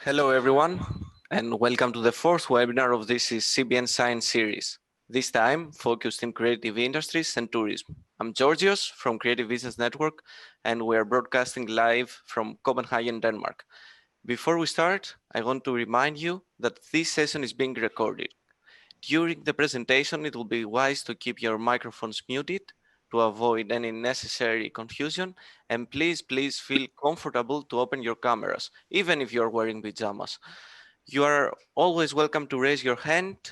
Hello everyone, and welcome to the fourth webinar of this CBN Science series, this time focused in creative industries and tourism. I'm Georgios from Creative Business Network, and we are broadcasting live from Copenhagen, Denmark. Before we start, I want to remind you that this session is being recorded. During the presentation, it will be wise to keep your microphones muted to avoid any necessary confusion, and please feel comfortable to open your cameras, even if you're wearing pajamas. You are always welcome to raise your hand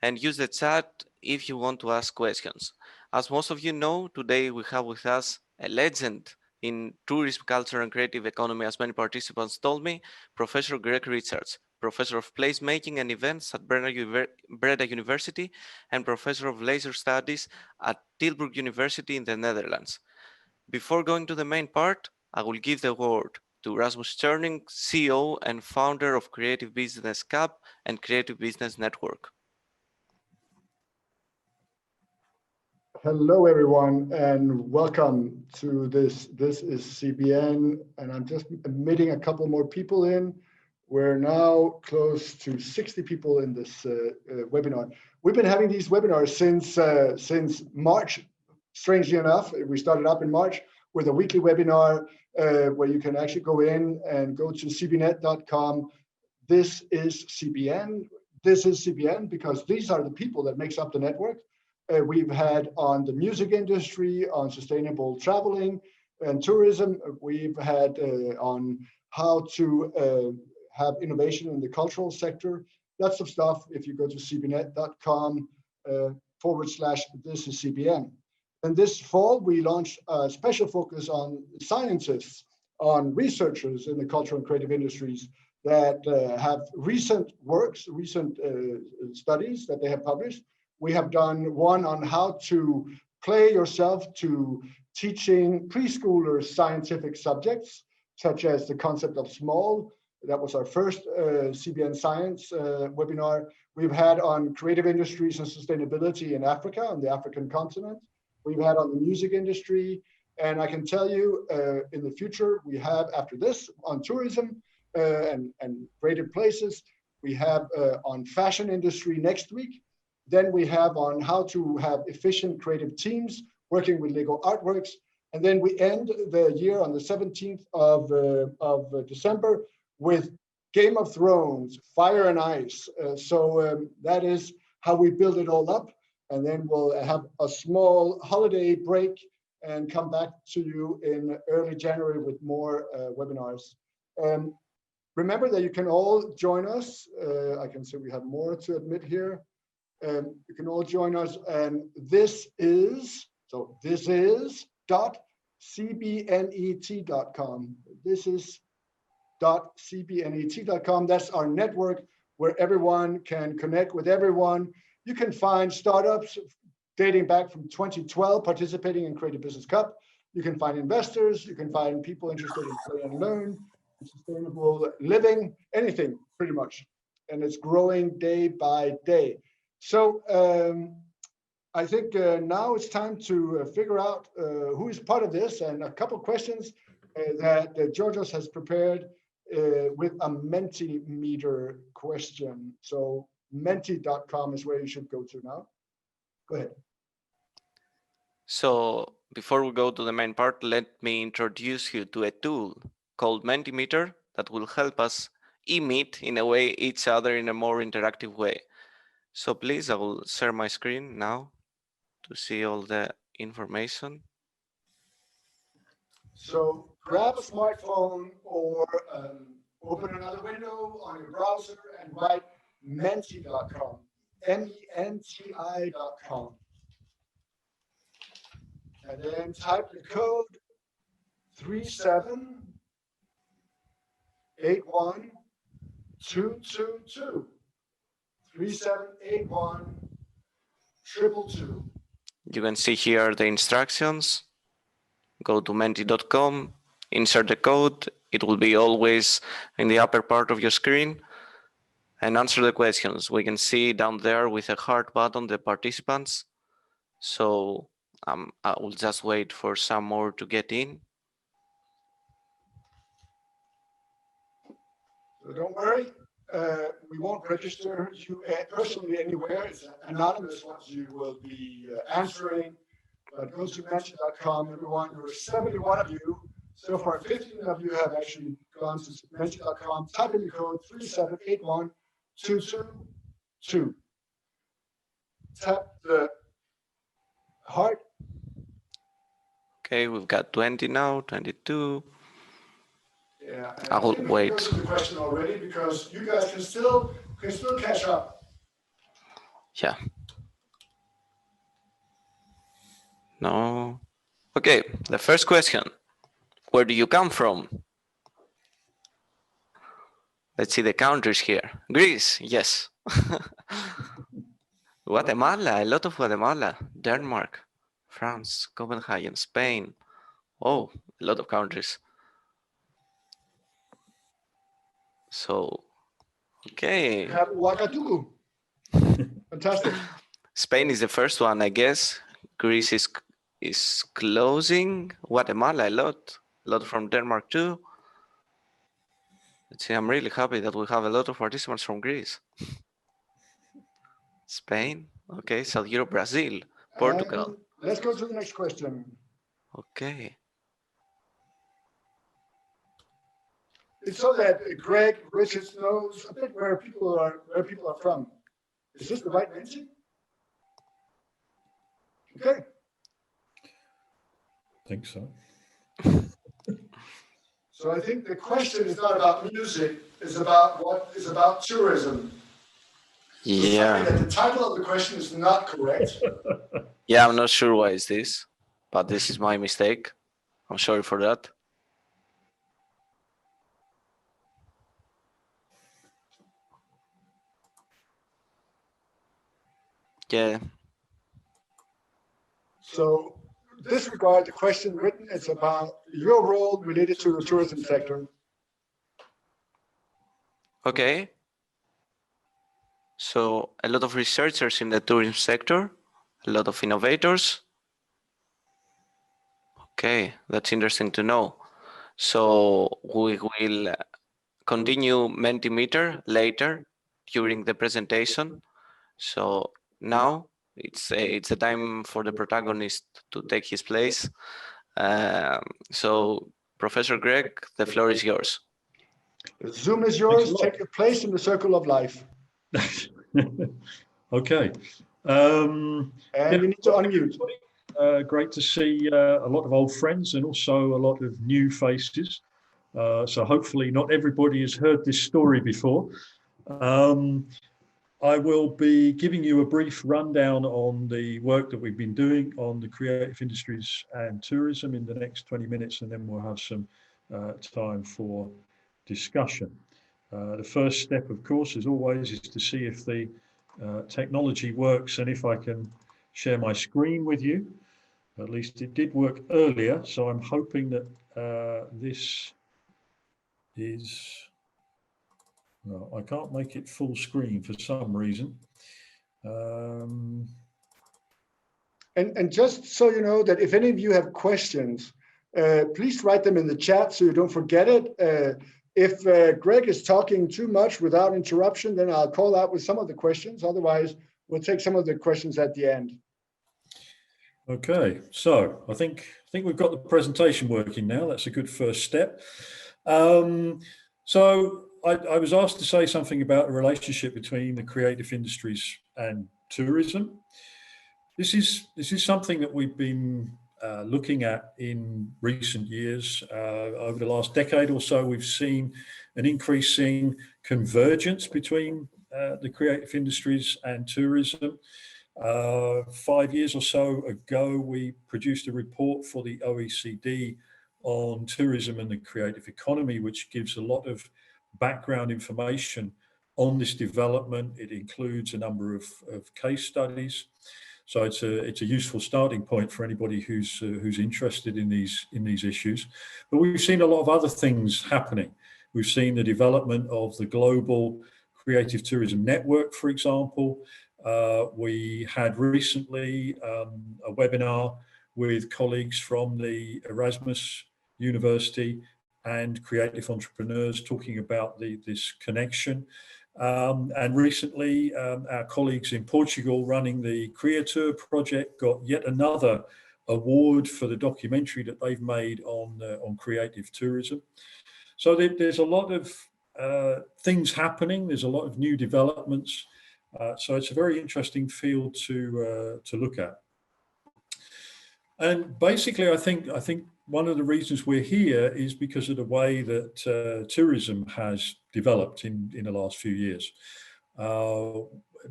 and use the chat if you want to ask questions. As most of you know, today we have with us a legend in tourism, culture, and creative economy, as many participants told me, Professor Greg Richards, Professor of Placemaking and Events at Breda University, and Professor of Leisure Studies at Tilburg University in the Netherlands. Before going to the main part, I will give the word to Rasmus Cherning, CEO and founder of Creative Business Cup and Creative Business Network. Hello, everyone, and welcome to this. This is CBN, and I'm just admitting a couple more people in. We're now close to 60 people in this webinar. We've been having these webinars since March. Strangely enough, we started up in March with a weekly webinar where you can actually go in and go to cbnet.com. This is CBN. This is CBN because these are the people that makes up the network. We've had on the music industry, on sustainable traveling and tourism. We've had on how to have innovation in the cultural sector. Lots of stuff if you go to cbnet.com /this is CBN. And this fall, we launched a special focus on scientists, on researchers in the cultural and creative industries that have recent works, recent studies that they have published. We have done one on how to play yourself to teaching preschoolers scientific subjects, such as the concept of small. That was our first CBN Science webinar. We've had on creative industries and sustainability in Africa, on the African continent. We've had on the music industry. And I can tell you in the future, we have after this on tourism and creative places. We have on fashion industry next week. Then we have on how to have efficient creative teams working with Lego artworks. And then we end the year on the 17th of December with Game of Thrones, Fire and Ice. So that is how we build it all up. And then we'll have a small holiday break and come back to you in early January with more webinars. Remember that you can all join us. I can see we have more to admit here. You can all join us, and this is .cbnet.com. This is .cbnet.com. That's our network where everyone can connect with everyone. You can find startups dating back from 2012 participating in Creative Business Cup. You can find investors. You can find people interested in play and learn, sustainable living, anything pretty much. And it's growing day by day. So I think now it's time to figure out who is part of this, and a couple questions that Georgios has prepared with a Mentimeter question. So menti.com is where you should go to now. Go ahead. So before we go to the main part, let me introduce you to a tool called Mentimeter that will help us meet in a way each other in a more interactive way. So please, I will share my screen now to see all the information. So grab a smartphone or open another window on your browser and write menti.com, menti.com. And then type the code 3781222. 3781-222. You can see here the instructions. Go to menti.com, insert the code. It will be always in the upper part of your screen, and answer the questions. We can see down there with a heart button the participants. So I will just wait for some more to get in. So don't worry, we won't register you personally anywhere. It's anonymous what you will be answering. But go to mention.com, everyone. There were 71 of you. So far, 15 of you have actually gone to mention.com. Type in the code 3781222. Tap the heart. Okay, we've got 20 now, 22. Yeah, and I will think we wait. can go to the question already because you guys can still catch up. Yeah. No. Okay, the first question. Where do you come from? Let's see the countries here. Greece, yes. Guatemala, a lot of Guatemala. Denmark, France, Copenhagen, Spain. Oh, a lot of countries. So, okay. We have Ouagadougou. Fantastic. Spain is the first one, I guess. Greece is closing. Guatemala, a lot from Denmark too. Let's see, I'm really happy that we have a lot of participants from Greece. Spain, okay, South Europe, Brazil, Portugal. And let's go to the next question. Okay. It's so that Greg Richards knows a bit where people are from. Is this the right mention? Okay. I think so. So I think the question is not about music, it's about tourism. Yeah. Sorry that the title of the question is not correct. Yeah, I'm not sure why is this, but this is my mistake. I'm sorry for that. Yeah. So disregard the question written. It's about your role related to the tourism sector. Okay. So a lot of researchers in the tourism sector, a lot of innovators. Okay, that's interesting to know. So we will continue Mentimeter later during the presentation. So now it's a time for the protagonist to take his place. So Professor Greg, the floor is yours. The Zoom is yours. Take your place in the circle of life. Okay. And you need to unmute. Great to see a lot of old friends and also a lot of new faces. So hopefully not everybody has heard this story before. I will be giving you a brief rundown on the work that we've been doing on the creative industries and tourism in the next 20 minutes, and then we'll have some time for discussion. The first step, of course, as always, is to see if the technology works and if I can share my screen with you. At least it did work earlier, so I'm hoping that this is... No, I can't make it full screen for some reason. And just so you know that if any of you have questions, please write them in the chat so you don't forget it. If Greg is talking too much without interruption, then I'll call out with some of the questions. Otherwise, we'll take some of the questions at the end. Okay, so I think we've got the presentation working now. That's a good first step. So I was asked to say something about the relationship between the creative industries and tourism. This is something that we've been looking at in recent years. Over the last decade or so, we've seen an increasing convergence between the creative industries and tourism. 5 years or so ago, we produced a report for the OECD on tourism and the creative economy, which gives a lot of background information on this development. It includes a number of case studies. So it's a useful starting point for anybody who's interested in these issues. But we've seen a lot of other things happening. We've seen the development of the Global Creative Tourism Network, for example. We had recently a webinar with colleagues from the Erasmus University and creative entrepreneurs, talking about this connection. And recently, our colleagues in Portugal running the Creator project got yet another award for the documentary that they've made on creative tourism. So there's a lot of things happening. There's a lot of new developments. So it's a very interesting field to look at. And basically, I think one of the reasons we're here is because of the way that tourism has developed in the last few years.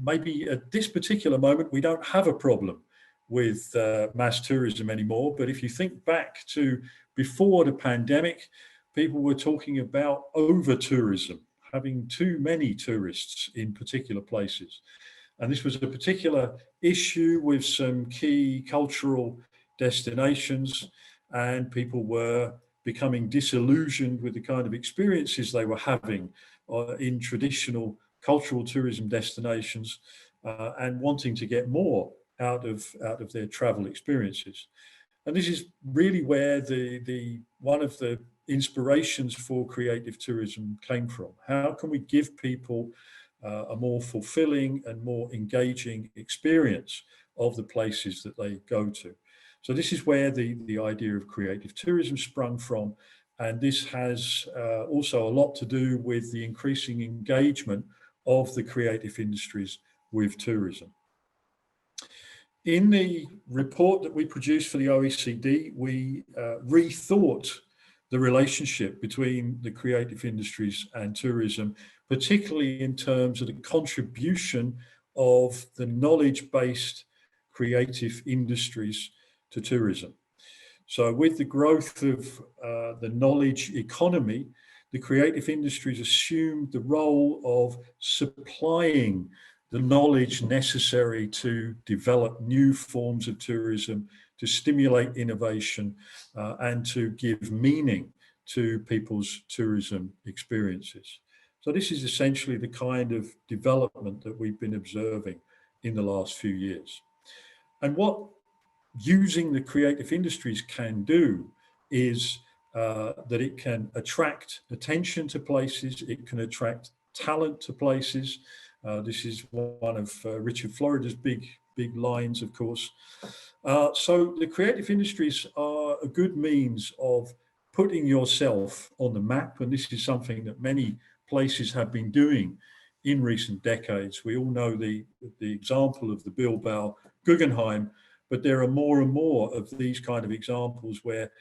Maybe at this particular moment, we don't have a problem with mass tourism anymore. But if you think back to before the pandemic, people were talking about over-tourism, having too many tourists in particular places. And this was a particular issue with some key cultural destinations, and people were becoming disillusioned with the kind of experiences they were having in traditional cultural tourism destinations, and wanting to get more out of their travel experiences. And this is really where one of the inspirations for creative tourism came from. How can we give people a more fulfilling and more engaging experience of the places that they go to? So this is where the idea of creative tourism sprung from. And this has also a lot to do with the increasing engagement of the creative industries with tourism. In the report that we produced for the OECD, we rethought the relationship between the creative industries and tourism, particularly in terms of the contribution of the knowledge-based creative industries to tourism. So with the growth of the knowledge economy, the creative industries assumed the role of supplying the knowledge necessary to develop new forms of tourism, to stimulate innovation, and to give meaning to people's tourism experiences. So this is essentially the kind of development that we've been observing in the last few years. And what using the creative industries can do is that it can attract attention to places, it can attract talent to places. This is one of Richard Florida's big lines, of course. So the creative industries are a good means of putting yourself on the map, and this is something that many places have been doing in recent decades. We all know the example of the Bilbao Guggenheim, but there are more and more of these kind of examples where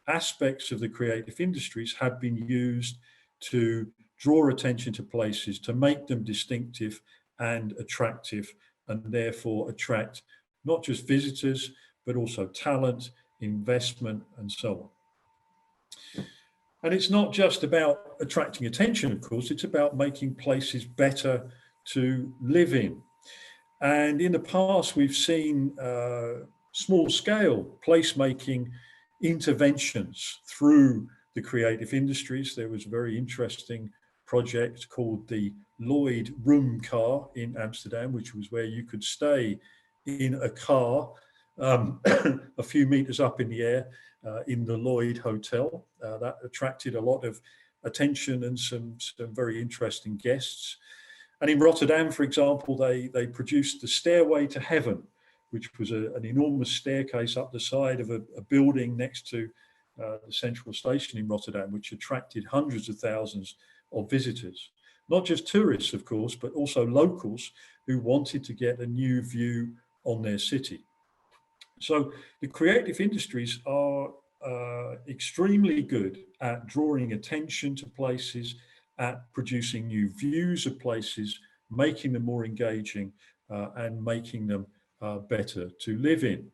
aspects of the creative industries have been used to draw attention to places, to make them distinctive and attractive, and therefore attract not just visitors, but also talent, investment, and so on. And it's not just about attracting attention, of course, it's about making places better to live in. And in the past, we've seen small-scale placemaking interventions through the creative industries. There was a very interesting project called the Lloyd Room Car in Amsterdam, which was where you could stay in a car a few meters up in the air in the Lloyd Hotel. That attracted a lot of attention and some very interesting guests. And in Rotterdam, for example, they produced the Stairway to Heaven, which was an enormous staircase up the side of a building next to the central station in Rotterdam, which attracted hundreds of thousands of visitors. Not just tourists, of course, but also locals who wanted to get a new view on their city. So the creative industries are extremely good at drawing attention to places, at producing new views of places, making them more engaging, and making them better to live in.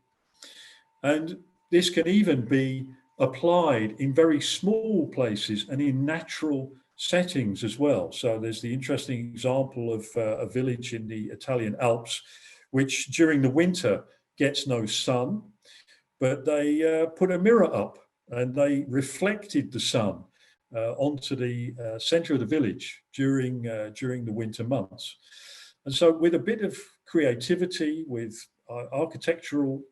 And this can even be applied in very small places and in natural settings as well. So there's the interesting example of a village in the Italian Alps, which during the winter gets no sun, but they put a mirror up and they reflected the sun onto the center of the village during the winter months. And so with a bit of creativity, with architectural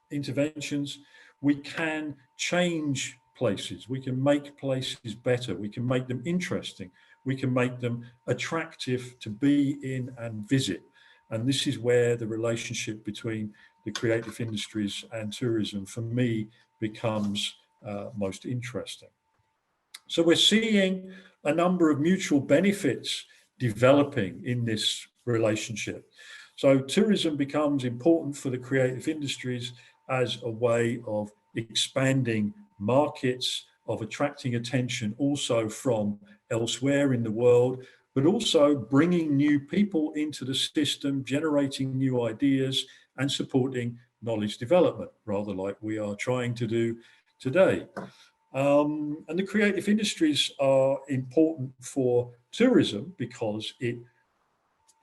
interventions, we can change places, we can make places better, we can make them interesting, we can make them attractive to be in and visit. And this is where the relationship between the creative industries and tourism, for me, becomes most interesting. So we're seeing a number of mutual benefits developing in this relationship. So tourism becomes important for the creative industries as a way of expanding markets, of attracting attention also from elsewhere in the world, but also bringing new people into the system, generating new ideas and supporting knowledge development, rather like we are trying to do today. And the creative industries are important for tourism because it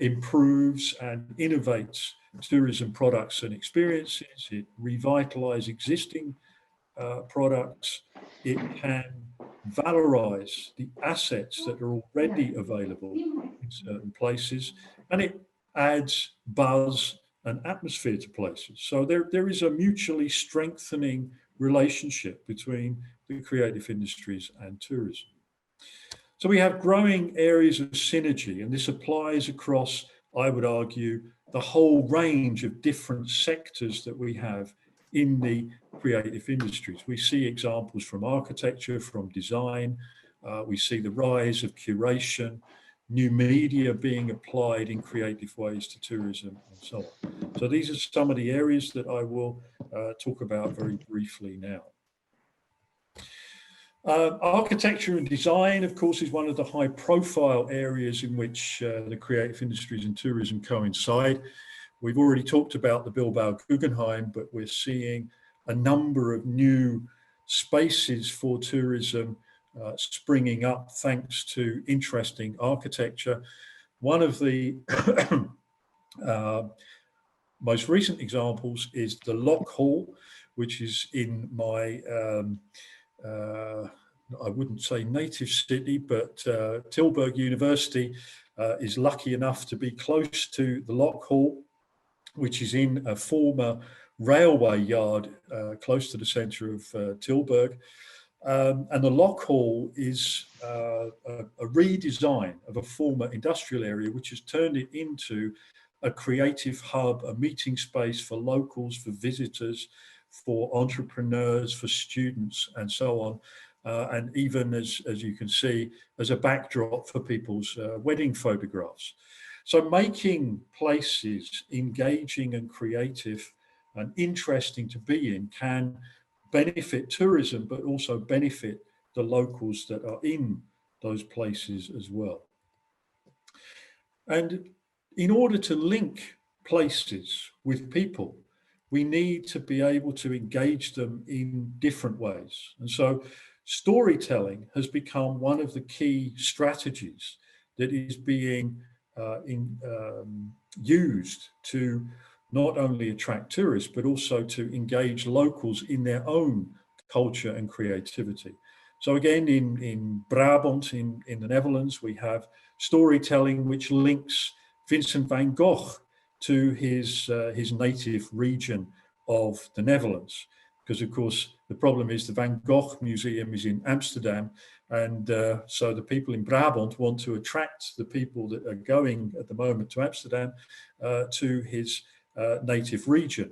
improves and innovates tourism products and experiences. It revitalizes existing products. It can valorize the assets that are already available in certain places, and it adds buzz and atmosphere to places. So there is a mutually strengthening relationship between the creative industries and tourism. So we have growing areas of synergy, and this applies across, I would argue, the whole range of different sectors that we have in the creative industries. We see examples from architecture, from design. We see the rise of curation, new media being applied in creative ways to tourism, and so on. So these are some of the areas that I will talk about very briefly now. Architecture and design, of course, is one of the high-profile areas in which the creative industries and tourism coincide. We've already talked about the Bilbao Guggenheim, but we're seeing a number of new spaces for tourism springing up thanks to interesting architecture. One of the most recent examples is the Lock Hall, which is in my I wouldn't say native city, but Tilburg University is lucky enough to be close to the Lock Hall, which is in a former railway yard close to the centre of Tilburg. And the Lock Hall is a redesign of a former industrial area, which has turned it into a creative hub, a meeting space for locals, for visitors, for entrepreneurs, for students, and so on. And even as you can see, as a backdrop for people's wedding photographs. So making places engaging and creative and interesting to be in can benefit tourism, but also benefit the locals that are in those places as well. And in order to link places with people, we need to be able to engage them in different ways. And so storytelling has become one of the key strategies that is being used to not only attract tourists, but also to engage locals in their own culture and creativity. So again, in Brabant, in the Netherlands, we have storytelling which links Vincent van Gogh to his native region of the Netherlands. Because of course, the problem is the Van Gogh Museum is in Amsterdam. And so the people in Brabant want to attract the people that are going at the moment to Amsterdam to his native region.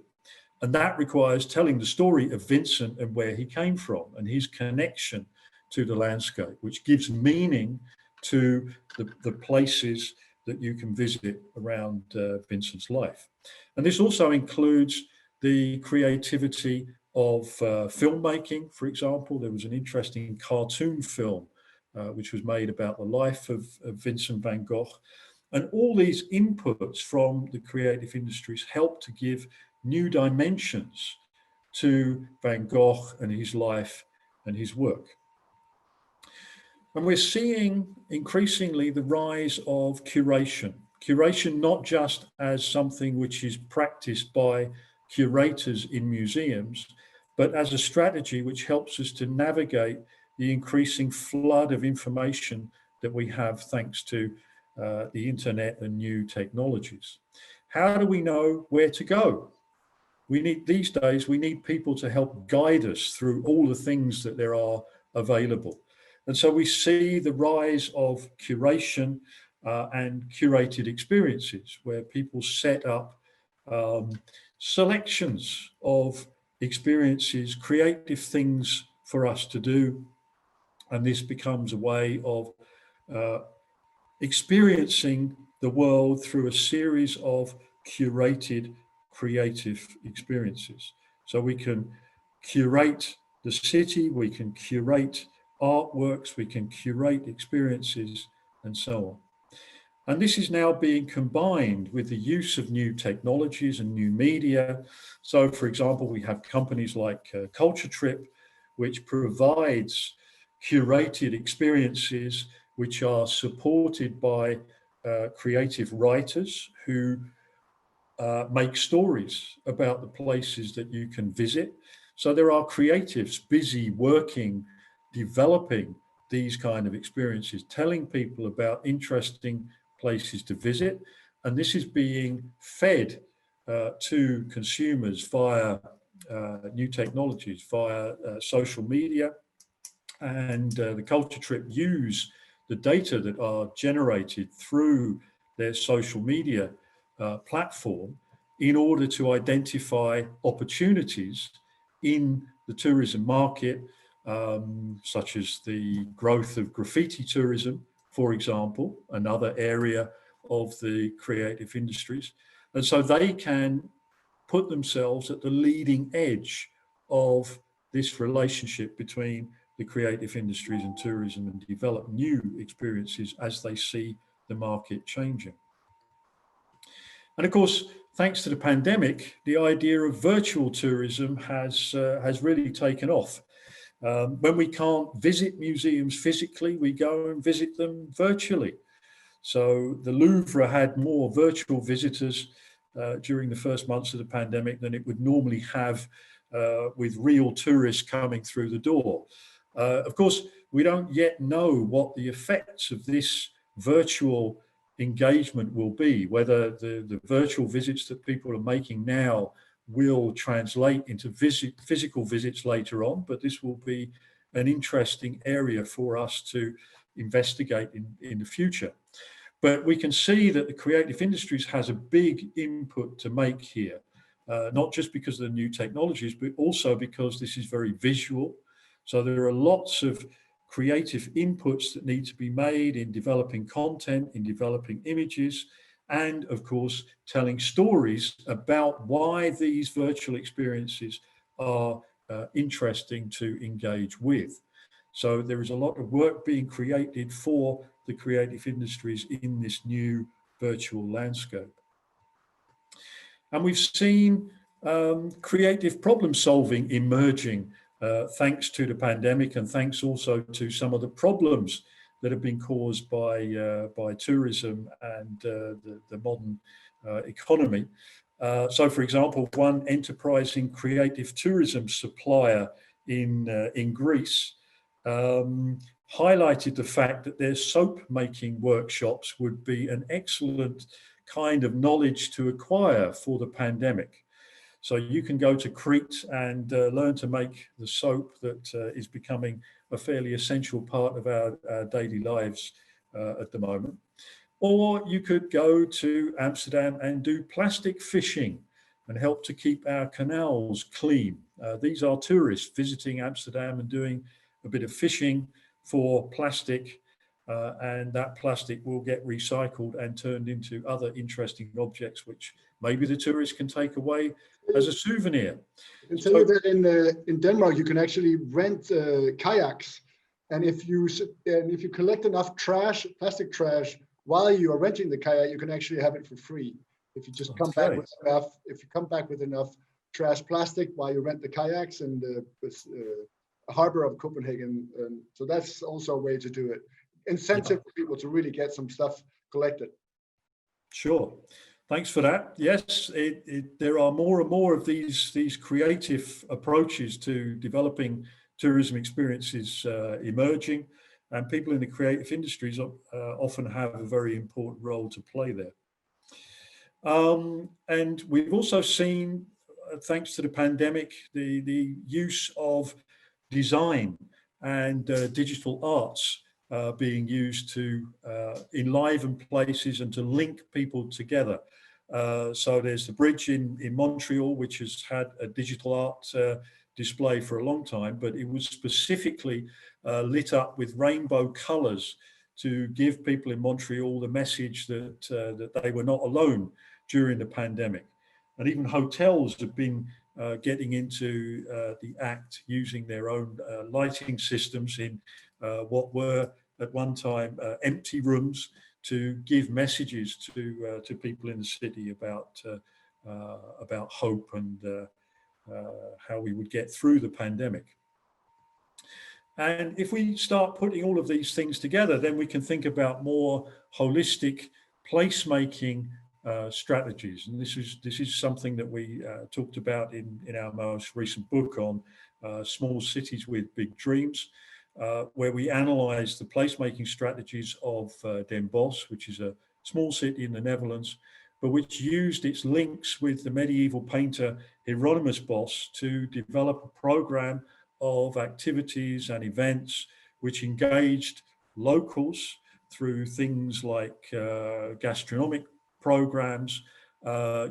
And that requires telling the story of Vincent and where he came from and his connection to the landscape, which gives meaning to the places that you can visit around Vincent's life. And this also includes the creativity of filmmaking. For example, there was an interesting cartoon film which was made about the life of Vincent van Gogh. And all these inputs from the creative industries help to give new dimensions to Van Gogh and his life and his work. And we're seeing increasingly the rise of curation. Curation not just as something which is practiced by curators in museums, but as a strategy which helps us to navigate the increasing flood of information that we have thanks to the internet and new technologies. How do we know where to go? these days, we need people to help guide us through all the things that there are available. And so we see the rise of curation and curated experiences where people set up selections of experiences, creative things for us to do. And this becomes a way of experiencing the world through a series of curated creative experiences. So we can curate the city, we can curate artworks, we can curate experiences, and so on. And this is now being combined with the use of new technologies and new media. So, for example, we have companies like Culture Trip, which provides curated experiences which are supported by creative writers who make stories about the places that you can visit. So there are creatives busy working, developing these kind of experiences, telling people about interesting places to visit. And this is being fed to consumers via new technologies, via social media. And the Culture Trip use the data that are generated through their social media platform in order to identify opportunities in the tourism market, such as the growth of graffiti tourism, for example, another area of the creative industries. And so they can put themselves at the leading edge of this relationship between the creative industries and tourism and develop new experiences as they see the market changing. And of course, thanks to the pandemic, the idea of virtual tourism has really taken off. When we can't visit museums physically, we go and visit them virtually. So the Louvre had more virtual visitors during the first months of the pandemic than it would normally have with real tourists coming through the door. Of course, we don't yet know what the effects of this virtual engagement will be, whether the virtual visits that people are making now will translate into physical visits later on, but this will be an interesting area for us to investigate in the future. But we can see that the creative industries has a big input to make here, not just because of the new technologies, but also because this is very visual. So there are lots of creative inputs that need to be made in developing content, in developing images, and of course, telling stories about why these virtual experiences are interesting to engage with. So there is a lot of work being created for the creative industries in this new virtual landscape. And we've seen creative problem solving emerging thanks to the pandemic and thanks also to some of the problems that have been caused by tourism and the modern economy. So, for example, one enterprising creative tourism supplier in Greece highlighted the fact that their soap making workshops would be an excellent kind of knowledge to acquire for the pandemic. So you can go to Crete and learn to make the soap that is becoming a fairly essential part of our daily lives at the moment. Or you could go to Amsterdam and do plastic fishing and help to keep our canals clean. These are tourists visiting Amsterdam and doing a bit of fishing for plastic, and that plastic will get recycled and turned into other interesting objects which maybe the tourists can take away as a souvenir. I can tell you that in Denmark you can actually rent kayaks, and if you collect enough trash, plastic trash, while you are renting the kayak, you can actually have it for free. If you just come back with enough trash plastic while you rent the kayaks in the harbor of Copenhagen, so that's also a way to do it. Incentive for people to really get some stuff collected. Sure, thanks for that. Yes, there are more and more of these creative approaches to developing tourism experiences emerging, and people in the creative industries often have a very important role to play there. And we've also seen thanks to the pandemic, the use of design and digital arts being used to enliven places and to link people together. So there's the bridge in Montreal, which has had a digital art display for a long time, but it was specifically lit up with rainbow colors to give people in Montreal the message that, that they were not alone during the pandemic. And even hotels have been getting into the act, using their own lighting systems in what were at one time empty rooms, to give messages to people in the city about hope and how we would get through the pandemic. And if we start putting all of these things together, then we can think about more holistic placemaking strategies. And this is something that we talked about in our most recent book on small cities with big dreams, where we analyze the placemaking strategies of Den Bosch, which is a small city in the Netherlands, but which used its links with the medieval painter Hieronymus Bosch to develop a program of activities and events which engaged locals through things like gastronomic programs,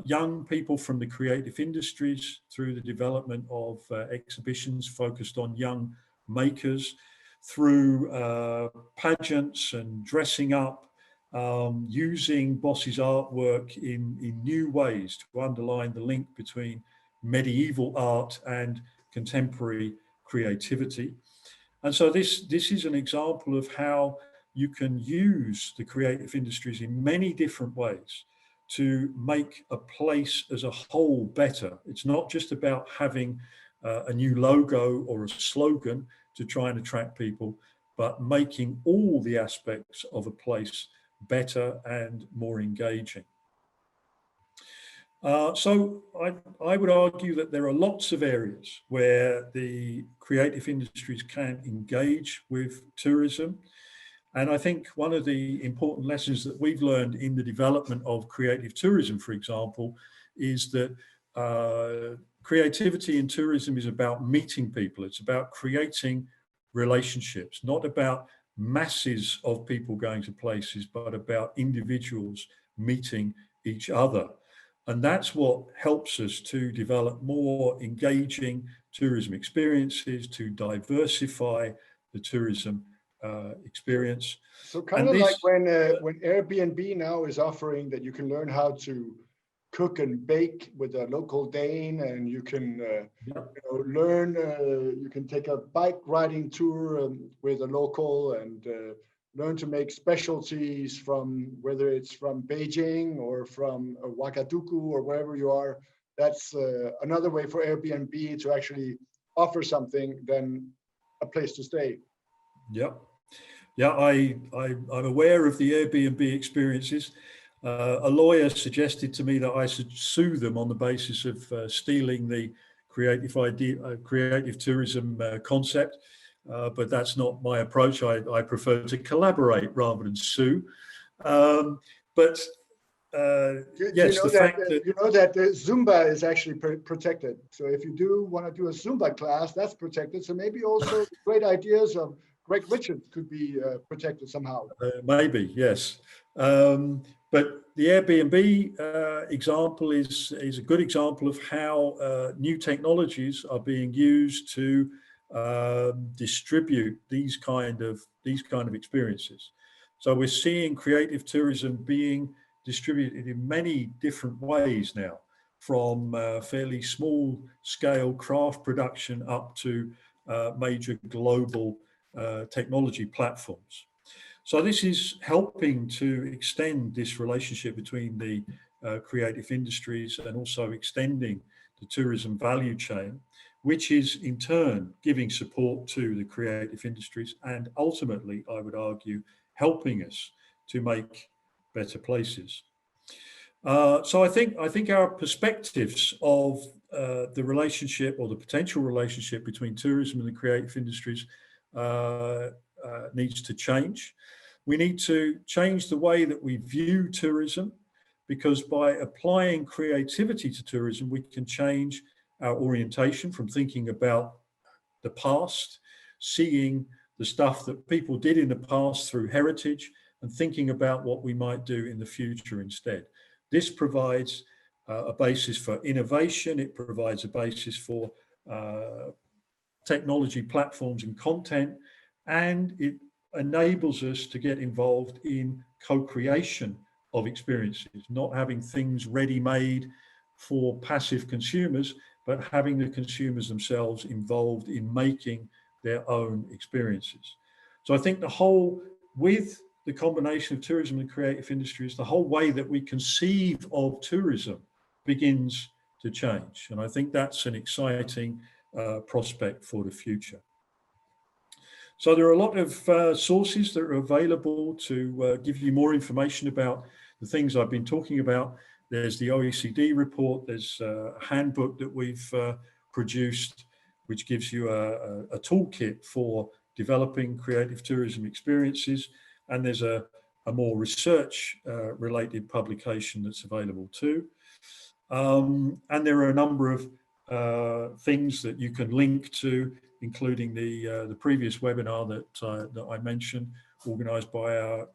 young people from the creative industries through the development of exhibitions focused on young makers, through pageants and dressing up, using Bosch's artwork in new ways to underline the link between medieval art and contemporary creativity. And so this is an example of how you can use the creative industries in many different ways to make a place as a whole better. It's not just about having a new logo or a slogan to try and attract people, but making all the aspects of a place better and more engaging. So I would argue that there are lots of areas where the creative industries can engage with tourism. And I think one of the important lessons that we've learned in the development of creative tourism, for example, is that creativity in tourism is about meeting people. It's about creating relationships, not about masses of people going to places, but about individuals meeting each other. And that's what helps us to develop more engaging tourism experiences, to diversify the tourism experience. So kind of like when Airbnb now is offering that you can learn how to cook and bake with a local Dane, and you can learn, you can take a bike riding tour with a local and learn to make specialties from, whether it's from Beijing or from Ouagadougou or wherever you are. That's another way for Airbnb to actually offer something than a place to stay. Yep. Yeah, I'm aware of the Airbnb experiences. A lawyer suggested to me that I should sue them on the basis of stealing the creative tourism concept. But that's not my approach. I prefer to collaborate rather than sue. But yes, the fact that you know that Zumba is actually protected. So if you do want to do a Zumba class, that's protected. So maybe also great ideas of Greg Richards could be protected somehow. Maybe, yes. But the Airbnb example is a good example of how new technologies are being used to distribute these kind of experiences. So we're seeing creative tourism being distributed in many different ways now, from fairly small scale craft production up to major global technology platforms. So this is helping to extend this relationship between the creative industries and also extending the tourism value chain, which is in turn giving support to the creative industries and ultimately, I would argue, helping us to make better places. So I think our perspectives of the relationship or the potential relationship between tourism and the creative industries needs to change. We need to change the way that we view tourism, because by applying creativity to tourism, we can change our orientation from thinking about the past, seeing the stuff that people did in the past through heritage, and thinking about what we might do in the future instead. This provides a basis for innovation. It provides a basis for technology platforms and content, and it enables us to get involved in co-creation of experiences, not having things ready-made for passive consumers, but having the consumers themselves involved in making their own experiences. So I think the whole, with the combination of tourism and creative industries, the whole way that we conceive of tourism begins to change. And I think that's an exciting prospect for the future. So there are a lot of sources that are available to give you more information about the things I've been talking about. There's the OECD report, there's a handbook that we've produced, which gives you a toolkit for developing creative tourism experiences. And there's a more research related publication that's available too. And there are a number of things that you can link to, including the previous webinar that I mentioned, organised by our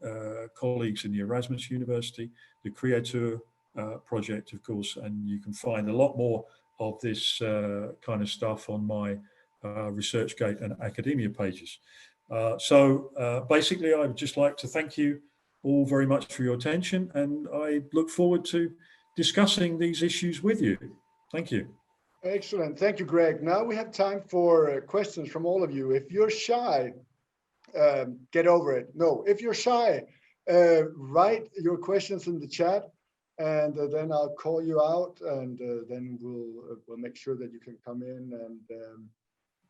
colleagues in the Erasmus University, the Creator project, of course, and you can find a lot more of this kind of stuff on my ResearchGate and academia pages. So basically, I would just like to thank you all very much for your attention, and I look forward to discussing these issues with you. Thank you. Excellent. Thank you, Greg. Now we have time for questions from all of you. If you're shy, get over it. No, if you're shy, write your questions in the chat, and then I'll call you out, and then we'll make sure that you can come in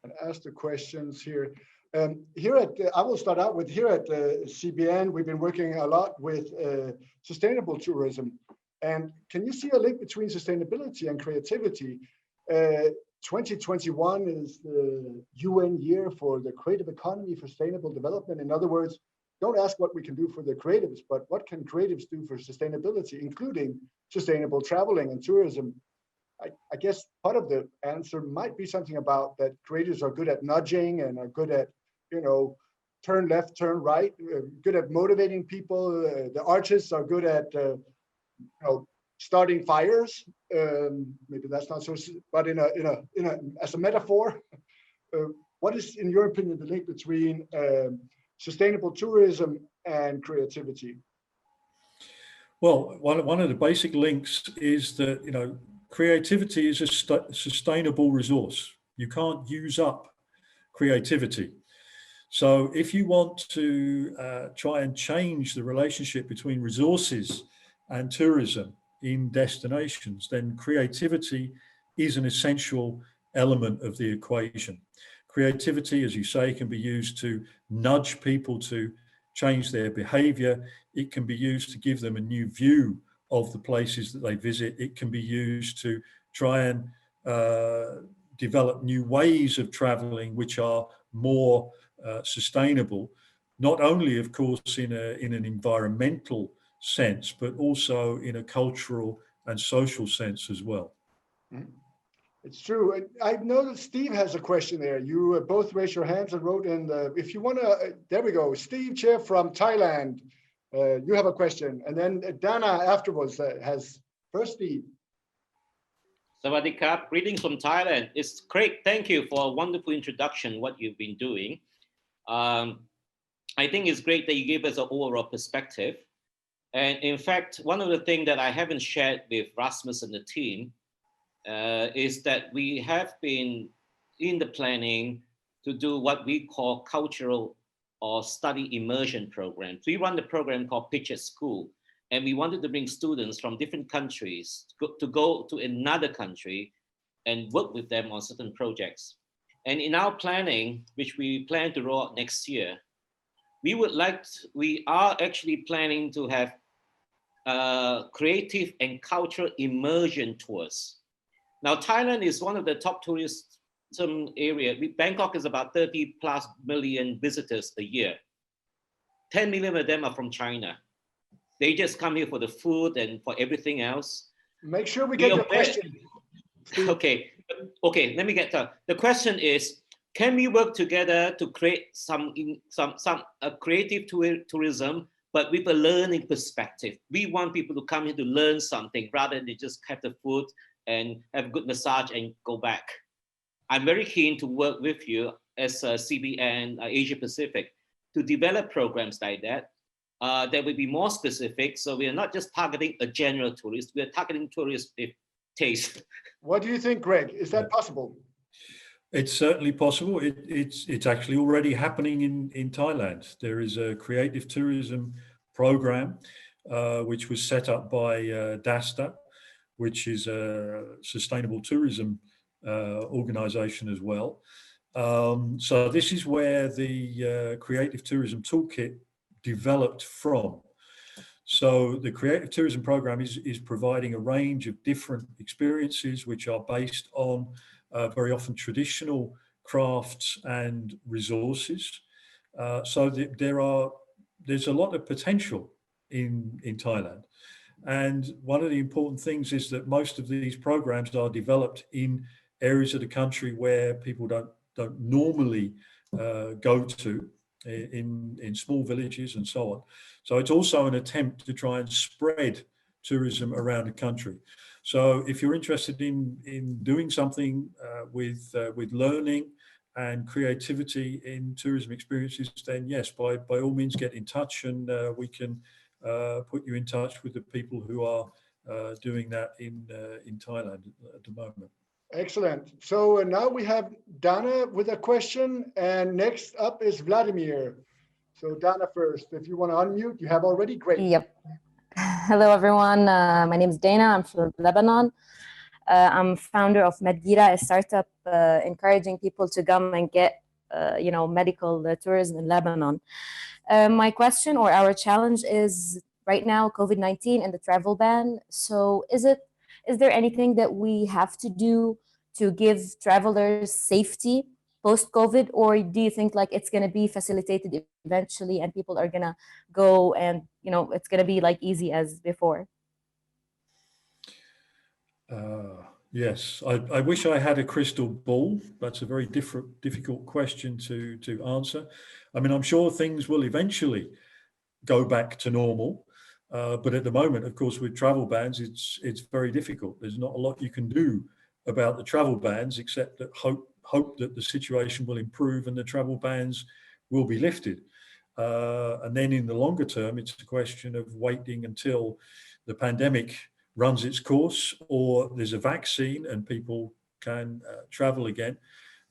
and ask the questions here. I will start out with here at CBN. We've been working a lot with sustainable tourism. And can you see a link between sustainability and creativity? 2021 is the UN year for the creative economy for sustainable development. In other words, don't ask what we can do for the creatives, but what can creatives do for sustainability, including sustainable traveling and tourism? I guess part of the answer might be something about that creatives are good at nudging and are good at, turn left, turn right, good at motivating people. The artists are good at, starting fires. Maybe that's not so, but as a metaphor, what is, in your opinion, the link between sustainable tourism and creativity? Well, one of the basic links is that, creativity is a sustainable resource. You can't use up creativity. So if you want to try and change the relationship between resources and tourism in destinations, then creativity is an essential element of the equation. Creativity, as you say, can be used to nudge people to change their behavior. It can be used to give them a new view of the places that they visit. It can be used to try and develop new ways of traveling which are more sustainable, not only, of course, in an environmental sense, but also in a cultural and social sense as well. It's true. I know that Steve has a question there. You both raised your hands and wrote in if you want to, there we go. Steve Che from Thailand, you have a question. And then Dana afterwards has first Steve. Sawadee krap, greetings from Thailand. It's great. Thank you for a wonderful introduction, what you've been doing. I think it's great that you gave us an overall perspective. And in fact, one of the things that I haven't shared with Rasmus and the team is that we have been in the planning to do what we call cultural or study immersion programs. We run the program called Pitch at School, and we wanted to bring students from different countries to go to another country and work with them on certain projects. And in our planning, which we plan to roll out next year, we are actually planning to have creative and cultural immersion tours. Now, Thailand is one of the top tourism area. Bangkok is about 30+ million visitors a year. 10 million of them are from China. They just come here for the food and for everything else. Make sure we get your question. Okay. Okay, let me get to the question is, can we work together to create some creative tourism, but with a learning perspective? We want people to come here to learn something rather than just have the food and have a good massage and go back. I'm very keen to work with you as a CBN Asia Pacific to develop programs like that. That will be more specific. So we are not just targeting a general tourist, we are targeting tourists with taste. What do you think, Greg? Is that possible? It's certainly possible. It's actually already happening in Thailand. There is a creative tourism program which was set up by DASTA, which is a sustainable tourism organization as well. So this is where the creative tourism toolkit developed from. So the creative tourism program is providing a range of different experiences which are based on very often traditional crafts and resources. So there's a lot of potential in Thailand. And one of the important things is that most of these programs are developed in areas of the country where people don't normally go to, in small villages and so on. So it's also an attempt to try and spread tourism around the country. So if you're interested in doing something with learning and creativity in tourism experiences, then yes, by all means get in touch, and we can put you in touch with the people who are doing that in Thailand at the moment. Excellent. So now we have Dana with a question, and next up is Vladimir. So Dana first, if you want to unmute, you have already, great. Yep. Hello, everyone. My name is Dana. I'm from Lebanon. I'm founder of Medgira, a startup encouraging people to come and get, medical tourism in Lebanon. My question or our challenge is right now COVID-19 and the travel ban. So is there anything that we have to do to give travelers safety post-COVID, or do you think like it's going to be facilitated eventually and people are going to go and, it's going to be like easy as before? Yes, I wish I had a crystal ball. That's a very difficult question to answer. I mean, I'm sure things will eventually go back to normal. But at the moment, of course, with travel bans, it's very difficult. There's not a lot you can do about the travel bans, except that hope that the situation will improve and the travel bans will be lifted. And then in the longer term, it's a question of waiting until the pandemic runs its course, or there's a vaccine and people can travel again.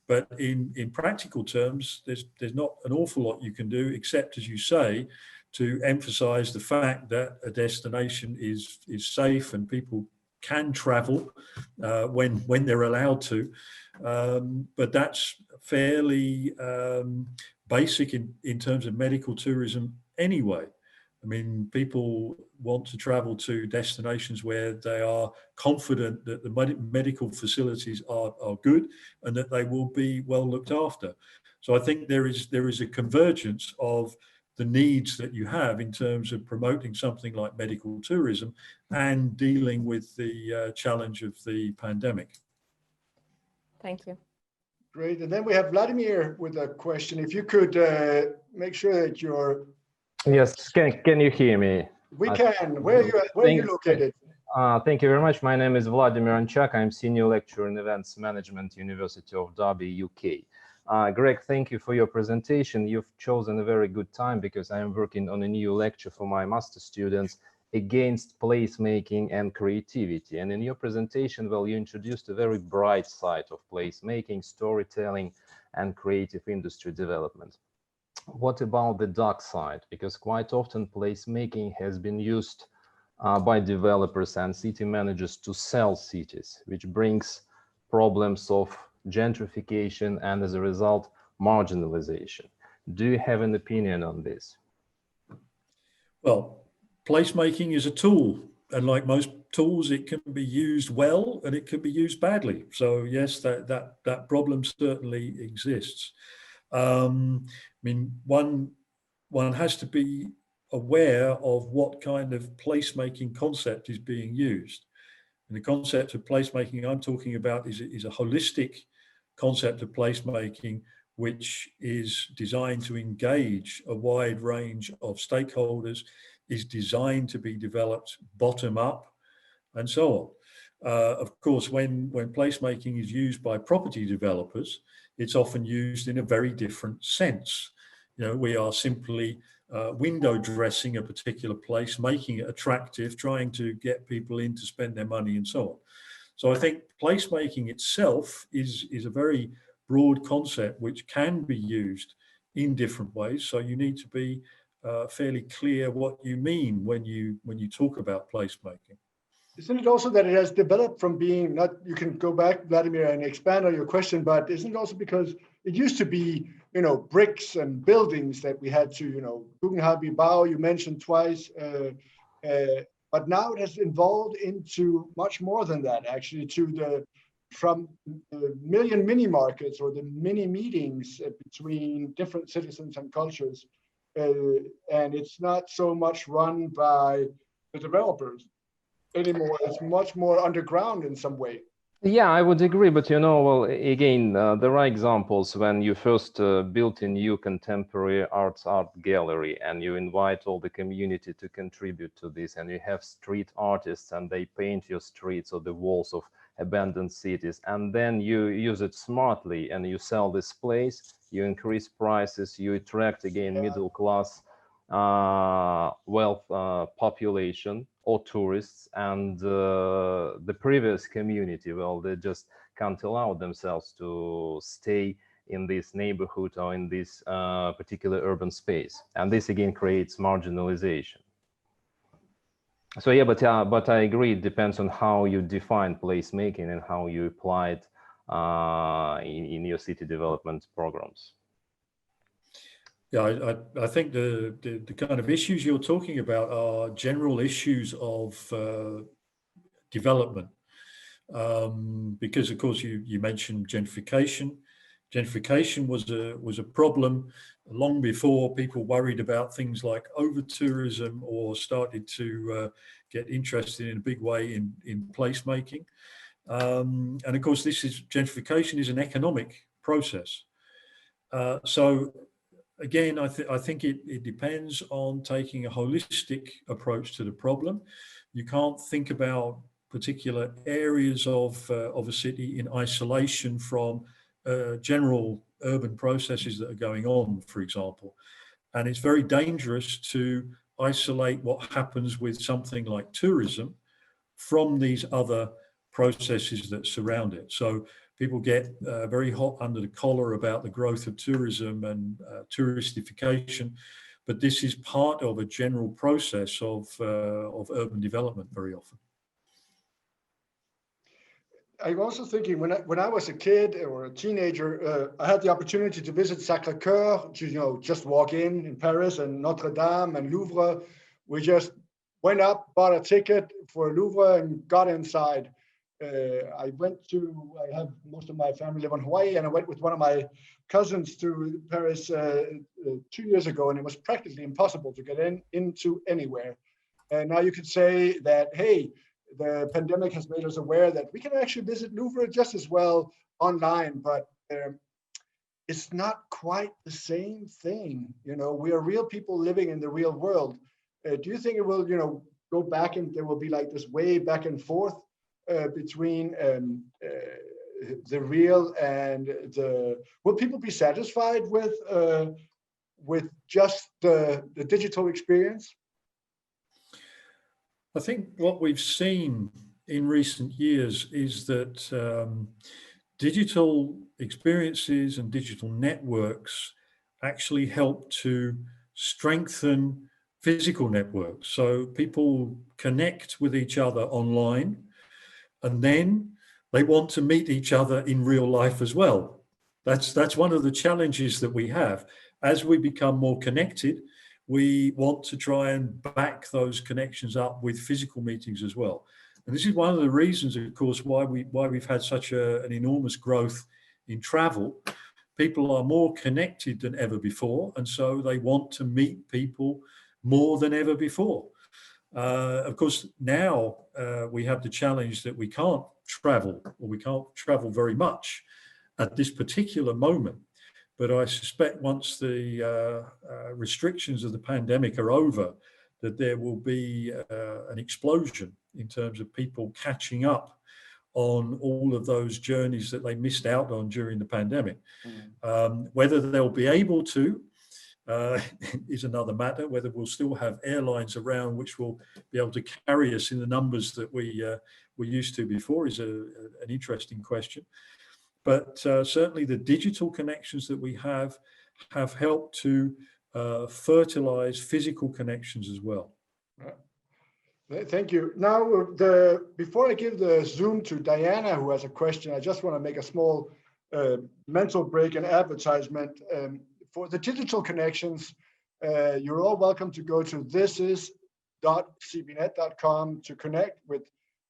But in practical terms, there's not an awful lot you can do, except, as you say, to emphasize the fact that a destination is safe and people can travel when they're allowed to. But that's fairly basic in terms of medical tourism anyway. I mean, people want to travel to destinations where they are confident that the medical facilities are good and that they will be well looked after. So I think there is a convergence of the needs that you have in terms of promoting something like medical tourism and dealing with the challenge of the pandemic. Thank you. Great. And then we have Vladimir with a question. If you could make sure that you're... Yes, can you hear me? We can. Where are you located? Thank you very much. My name is Vladimir Anchak. I'm senior lecturer in events management, University of Derby, UK. Greg, thank you for your presentation. You've chosen a very good time because I am working on a new lecture for my master students against placemaking and creativity. And in your presentation, well, you introduced a very bright side of placemaking, storytelling, and creative industry development. What about the dark side? Because quite often placemaking has been used by developers and city managers to sell cities, which brings problems of gentrification and, as a result, marginalization. Do you have an opinion on this? Well, placemaking is a tool, and like most tools, it can be used well and it can be used badly. So yes, that problem certainly exists. I mean, one has to be aware of what kind of placemaking concept is being used. And the concept of placemaking I'm talking about is a holistic concept of placemaking, which is designed to engage a wide range of stakeholders, is designed to be developed bottom up, and so on. Of course, when placemaking is used by property developers, it's often used in a very different sense. We are simply window dressing a particular place, making it attractive, trying to get people in to spend their money and so on. So I think placemaking itself is a very broad concept which can be used in different ways. So you need to be fairly clear what you mean when you talk about placemaking. Isn't it also that it has developed from being not, you can go back, Vladimir, and expand on your question, but isn't it also because it used to be, bricks and buildings that we had to, Guggenheim Bilbao, you mentioned twice, but now it has evolved into much more than that, actually, from the million mini markets or the mini meetings between different citizens and cultures. And it's not so much run by the developers anymore. It's much more underground in some way. Yeah, I would agree, but well, again, there are examples when you first built a new contemporary art gallery and you invite all the community to contribute to this, and you have street artists and they paint your streets or the walls of abandoned cities, and then you use it smartly and you sell this place, you increase prices, you attract again middle class wealth population or tourists, and the previous community, well, they just can't allow themselves to stay in this neighborhood or in this particular urban space, and this again creates marginalization. So yeah, but I agree, it depends on how you define placemaking and how you apply it in your city development programs. Yeah, I think the kind of issues you're talking about are general issues of development, because of course you mentioned gentrification. Gentrification was a problem long before people worried about things like over-tourism or started to get interested in a big way in placemaking. And of course, gentrification is an economic process. So again, I think it depends on taking a holistic approach to the problem. You can't think about particular areas of a city in isolation from general urban processes that are going on, for example. And it's very dangerous to isolate what happens with something like tourism from these other processes that surround it. So people get very hot under the collar about the growth of tourism and touristification, but this is part of a general process of urban development very often. I'm also thinking when I was a kid or a teenager, I had the opportunity to visit Sacré-Cœur, to just walk in Paris, and Notre Dame and Louvre. We just went up, bought a ticket for Louvre, and got inside. I have most of my family live in Hawaii, and I went with one of my cousins to Paris 2 years ago, and it was practically impossible to get into anywhere. And now you could say that, hey, the pandemic has made us aware that we can actually visit Louvre just as well online, but it's not quite the same thing. We are real people living in the real world. Do you think it will, go back, and there will be like this way back and forth between the real and will people be satisfied with just the digital experience? I think what we've seen in recent years is that digital experiences and digital networks actually help to strengthen physical networks. So people connect with each other online, and then they want to meet each other in real life as well. That's one of the challenges that we have. As we become more connected, we want to try and back those connections up with physical meetings as well. And this is one of the reasons, of course, why we've had such an enormous growth in travel. People are more connected than ever before, and so they want to meet people more than ever before. Of course, now we have the challenge that we can't travel, or we can't travel very much at this particular moment. But I suspect once the restrictions of the pandemic are over, that there will be an explosion in terms of people catching up on all of those journeys that they missed out on during the pandemic. Whether they'll be able to is another matter. Whether we'll still have airlines around which will be able to carry us in the numbers that we were used to before is an interesting question. But certainly the digital connections that we have helped to fertilize physical connections as well. Thank you. Now, before I give the Zoom to Diana, who has a question, I just want to make a small mental break and advertisement. For the digital connections, you're all welcome to go to thisis.cbnet.com to connect with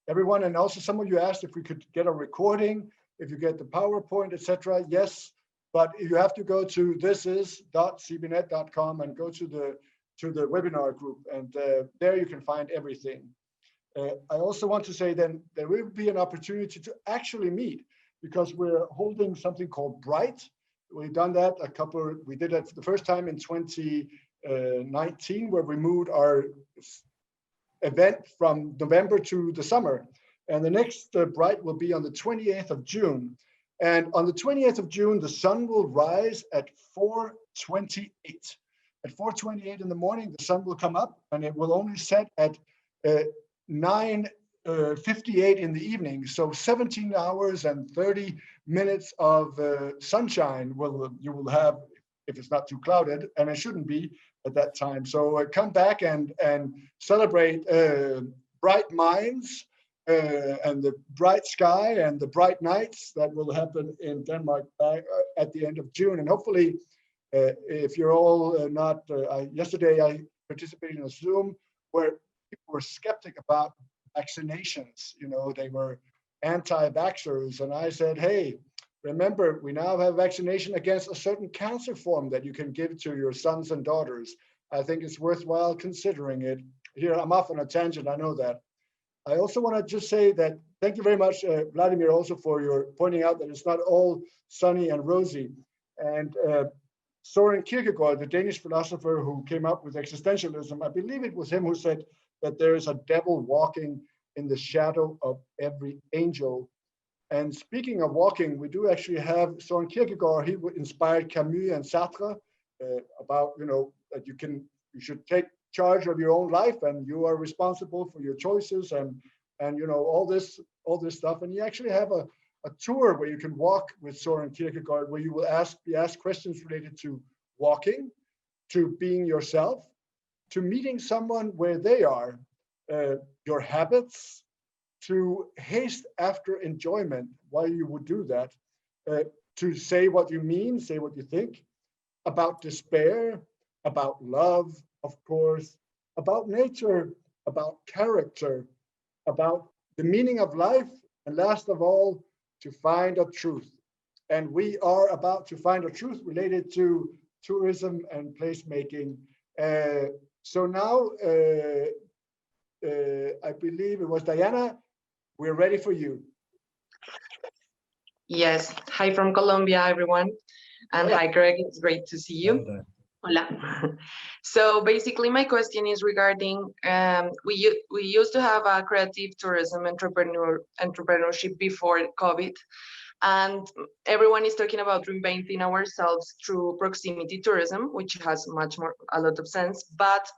everyone. And also some of you asked if we could get a recording, if you get the PowerPoint, etc. Yes, but you have to go to thisis.cbnet.com and go to the webinar group, and there you can find everything. I also want to say then there will be an opportunity to actually meet, because we're holding something called Bright. We've done that we did it for the first time in 2019, where we moved our event from November to the summer. And the next Bright will be on the 28th of June. And on the 28th of June, the sun will rise at 4:28. At 4:28 in the morning, the sun will come up, and it will only set at 9:58 in the evening. So 17 hours and 30 minutes of sunshine you will have, if it's not too clouded, and it shouldn't be at that time. So come back and celebrate bright minds and the bright sky and the bright nights that will happen in Denmark at the end of June. And hopefully, if you're all yesterday I participated in a Zoom where people were skeptic about vaccinations. You know, they were anti-vaxxers, and I said, hey, remember, we now have vaccination against a certain cancer form that you can give to your sons and daughters. I think it's worthwhile considering it. Here, I'm off on a tangent, I know that. I also want to just say that thank you very much, Vladimir, also for your pointing out that it's not all sunny and rosy. And Søren Kierkegaard, the Danish philosopher who came up with existentialism, I believe it was him who said that there is a devil walking in the shadow of every angel. And speaking of walking, we do actually have Søren Kierkegaard. He inspired Camus and Sartre about, you know, that you should take charge of your own life, and you are responsible for your choices, and you know, all this stuff. And you actually have a tour where you can walk with Søren Kierkegaard, where you will be asked questions related to walking, to being yourself, to meeting someone where they are, your habits, to haste after enjoyment, why you would do that, to say what you mean, say what you think, about despair, about love, of course, about nature, about character, about the meaning of life, and last of all, to find a truth. And we are about to find a truth related to tourism and placemaking. So now, I believe it was Diana, we're ready for you. Yes, hi from Colombia, everyone. And hi, Greg, it's great to see you. Hola. So basically my question is regarding, we used to have a creative tourism entrepreneurship before COVID, and everyone is talking about reinventing ourselves through proximity tourism, which has a lot of sense, but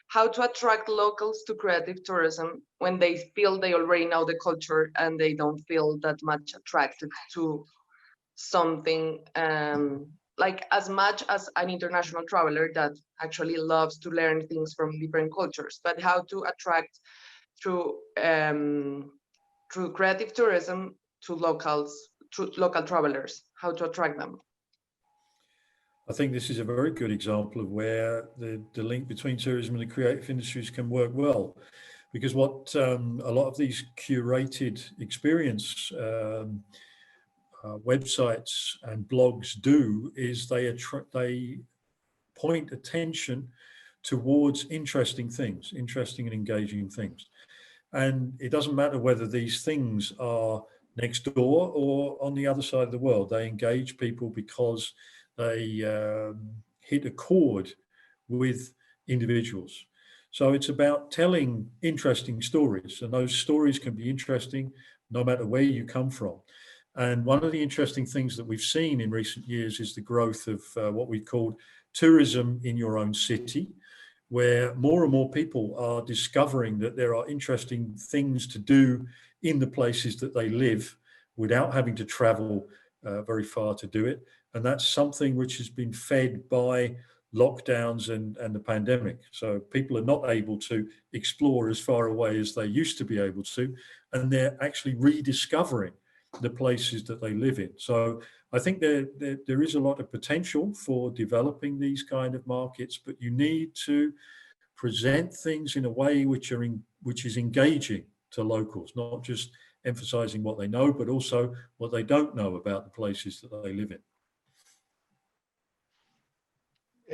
how to attract locals to creative tourism when they feel they already know the culture and they don't feel that much attracted to something like as much as an international traveler that actually loves to learn things from different cultures, but how to attract through creative tourism to local travelers, how to attract them. I think this is a very good example of where the link between tourism and the creative industries can work well, because what a lot of these curated experience websites and blogs do is they point attention towards interesting things, interesting and engaging things. And it doesn't matter whether these things are next door or on the other side of the world. They engage people because they hit a chord with individuals. So it's about telling interesting stories, and those stories can be interesting no matter where you come from. And one of the interesting things that we've seen in recent years is the growth of what we call tourism in your own city, where more and more people are discovering that there are interesting things to do in the places that they live without having to travel very far to do it. And that's something which has been fed by lockdowns and the pandemic. So people are not able to explore as far away as they used to be able to, and they're actually rediscovering the places that they live in. So I think there is a lot of potential for developing these kind of markets, but you need to present things in a way which is engaging to locals, not just emphasizing what they know, but also what they don't know about the places that they live in.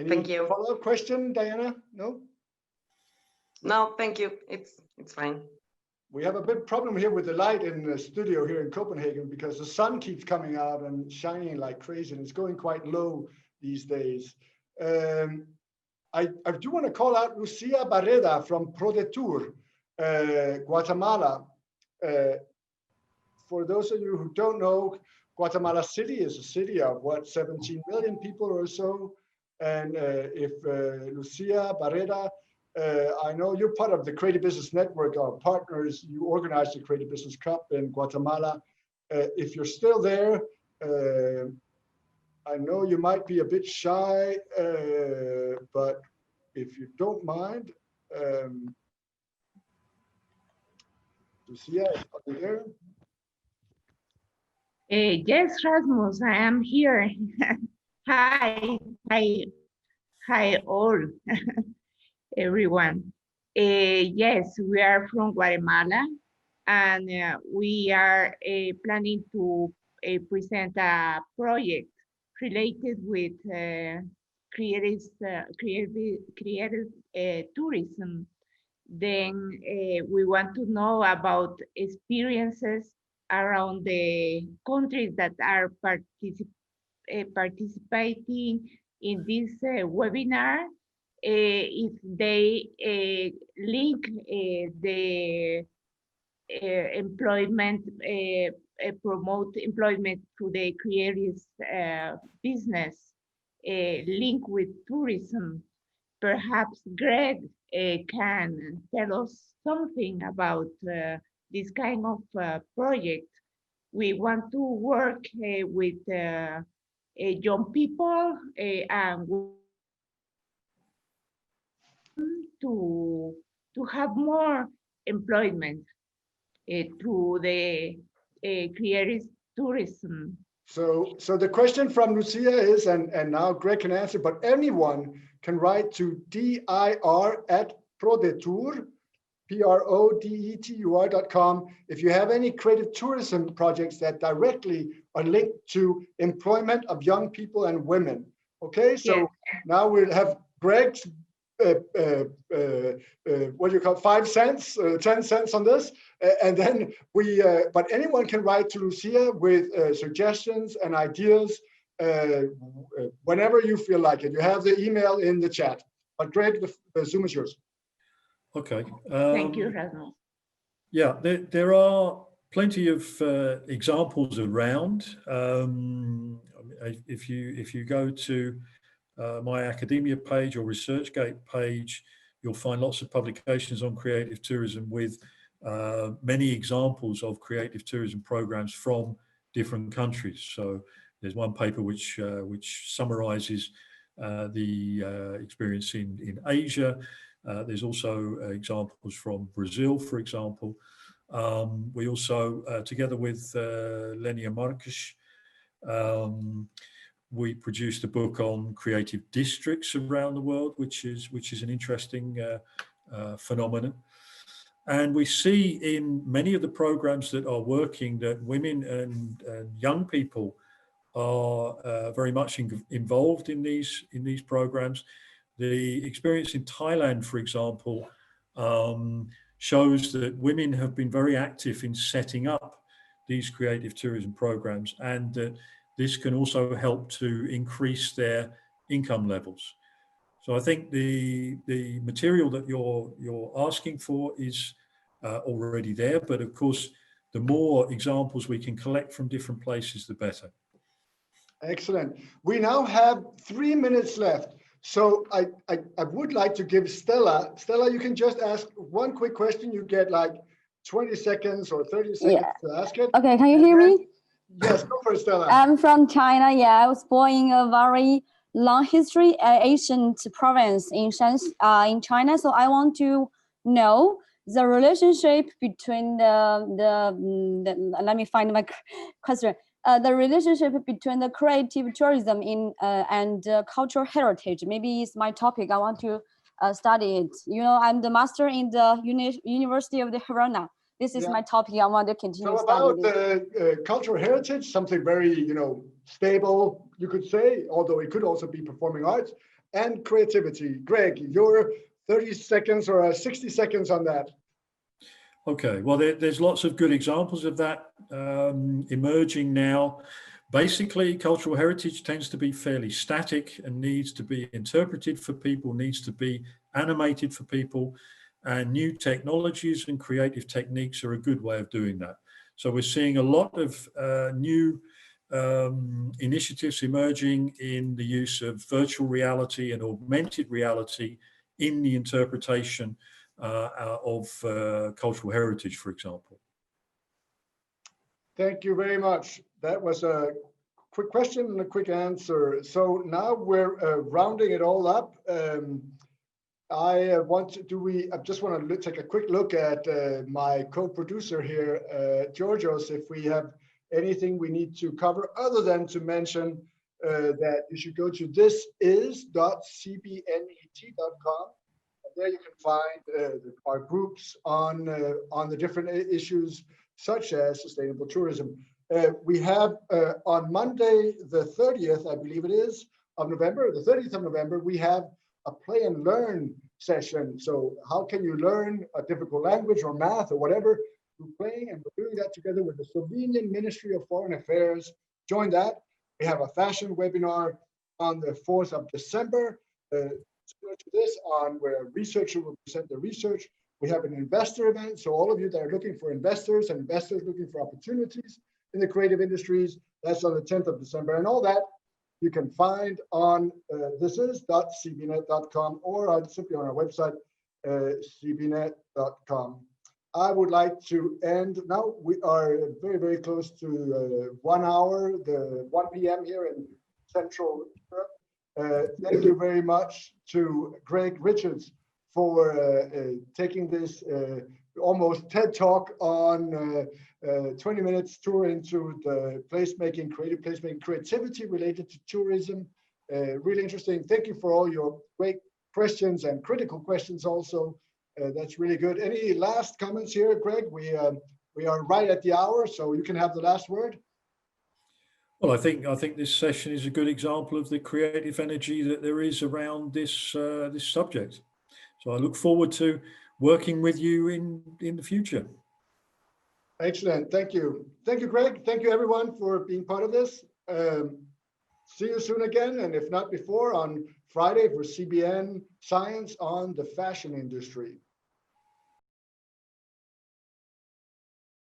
Thank you. Follow-up question, Diana? No? No, thank you. It's fine. We have a big problem here with the light in the studio here in Copenhagen because the sun keeps coming out and shining like crazy, and it's going quite low these days. I do want to call out Lucia Breda from Prodetur, Guatemala. For those of you who don't know, Guatemala City is a city of 17 million people or so. And if Lucia Breda, I know you're part of the Creative Business Network, our partners. You organized the Creative Business Cup in Guatemala. If you're still there, I know you might be a bit shy, but if you don't mind, Lucia, are you there? Yes, Rasmus, I am here. Hi, all, everyone. Yes, we are from Guatemala, and we are planning to present a project related with creative tourism. Then we want to know about experiences around the countries that are participating in this webinar, if they link the employment, promote employment to the creative business, link with tourism. Perhaps Greg can tell us something about this kind of project. We want to work with young people and to have more employment through the creative tourism. So the question from Lucia is, and now Greg can answer, but anyone can write to dir@prodetur, prodetur.com, if you have any creative tourism projects that directly are linked to employment of young people and women. Okay, so yes. Now we'll have Greg's what do you call 5 cents, 10 cents on this, and then we. But anyone can write to Lucia with suggestions and ideas whenever you feel like it. You have the email in the chat. But Greg, the Zoom is yours. Okay. Thank you, Rasmus. Yeah, there are plenty of examples around. If you go to my academia page or ResearchGate page, you'll find lots of publications on creative tourism with many examples of creative tourism programs from different countries. So there's one paper which summarizes the experience in Asia. There's also examples from Brazil, for example. We also, together with Lenia Marques, we produced a book on creative districts around the world, which is an interesting phenomenon. And we see in many of the programs that are working that women and young people are very much involved in these programs. The experience in Thailand, for example, shows that women have been very active in setting up these creative tourism programs, and that this can also help to increase their income levels. So I think the material that you're asking for is already there, but of course, the more examples we can collect from different places, the better. Excellent. We now have 3 minutes left. So I would like to give Stella, you can just ask one quick question. You get like 20 seconds or 30 seconds to ask it. Okay, can you hear me? Yes, go for it, Stella. I'm from China. Yeah, I was born in a very long history, ancient province in China. So I want to know the relationship between let me find my question. The relationship between the creative tourism and cultural heritage. Maybe it's my topic. I want to study it. You know, I'm the master in the University of the Havana. This is my topic. I want to continue studying. So about the cultural heritage, something very, stable, you could say, although it could also be performing arts, and creativity. Greg, your 30 seconds or 60 seconds on that. Okay, well, there's lots of good examples of that emerging now. Basically, cultural heritage tends to be fairly static and needs to be interpreted for people, needs to be animated for people, and new technologies and creative techniques are a good way of doing that. So we're seeing a lot of new initiatives emerging in the use of virtual reality and augmented reality in the interpretation of cultural heritage, for example. Thank you very much. That was a quick question and a quick answer. So now we're rounding it all up. I just want to take a quick look at my co-producer here, Georgios, if we have anything we need to cover other than to mention that you should go to thisis.cbnet.com. There you can find our groups on the different issues such as sustainable tourism. We have on Monday, the 30th, I believe it is, of November, the 30th of November, we have a play and learn session. So how can you learn a difficult language or math or whatever through playing? And we're doing that together with the Slovenian Ministry of Foreign Affairs. Join that. We have a fashion webinar on the 4th of December. Similar to this, where a researcher will present the research. We have an investor event. So all of you that are looking for investors and investors looking for opportunities in the creative industries, that's on the 10th of December. And all that you can find on thisis.cbnet.com or simply on our website, cbnet.com. I would like to end now. We are very, very close to 1 hour, the 1 p.m. here in Central Europe. Thank you very much to Greg Richards for taking this almost TED Talk on 20 minutes tour into the placemaking, creative placemaking, creativity related to tourism. Really interesting. Thank you for all your great questions and critical questions also. That's really good. Any last comments here, Greg? We are right at the hour, so you can have the last word. Well, I think this session is a good example of the creative energy that there is around this this subject. So I look forward to working with you in the future. Excellent. Thank you. Thank you, Greg. Thank you, everyone, for being part of this. See you soon again, and if not before, on Friday for CBN Science on the fashion industry.